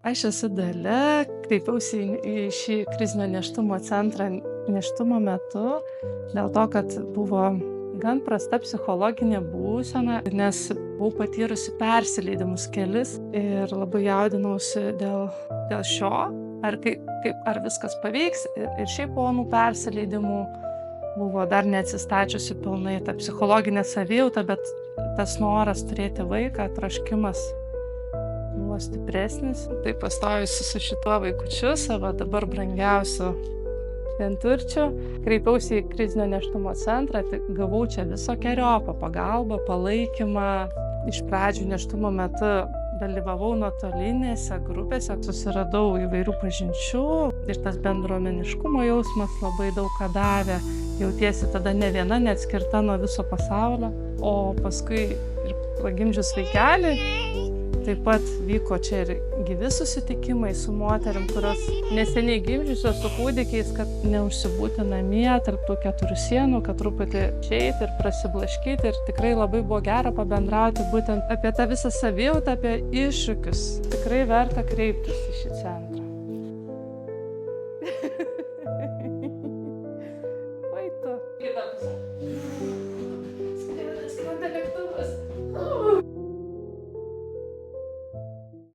Aš esu Dalia, kreipiausi į šį krizinio nėštumo centrą nėštumo metu dėl to, kad buvo gan prasta psichologinė būsena, nes buvau patyrusi persileidimus kelis ir labai jaudinausi dėl šio, ar viskas pavyks. Ir šiaip po anų persileidimų buvo dar neatsistačiusi pilnai ta psichologinė savijauta, bet tas noras turėti vaiką, troškimas buvo stipresnis. Tai pastojusi su šituo vaikučiu, savo dabar brangiausiu vienturčiu, kreipiausi į krizinio nėštumo centrą, tai gavau čia visokeriopą pagalbą, palaikymą. Iš pradžių nėštumo metu dalyvavau nuotolinėse grupėse, susiradau įvairių pažinčių ir tas bendruomeniškumo jausmas labai daug ką davė. Jautiesi tada ne viena, neatskirta nuo viso pasaulio. O paskui ir pagimdžius vaikelį, taip pat vyko čia ir gyvi susitikimai su moterim, kurios neseniai gimdžiusios su kūdikiais, kad neužsibūti namie tarp tų keturių sienų, kad truputį išeiti ir prasiblaškyti. Ir tikrai labai buvo gera pabendrauti būtent apie tą visą savijautą, apie iššūkius. Tikrai verta kreiptis į šį centrą. Oi tu.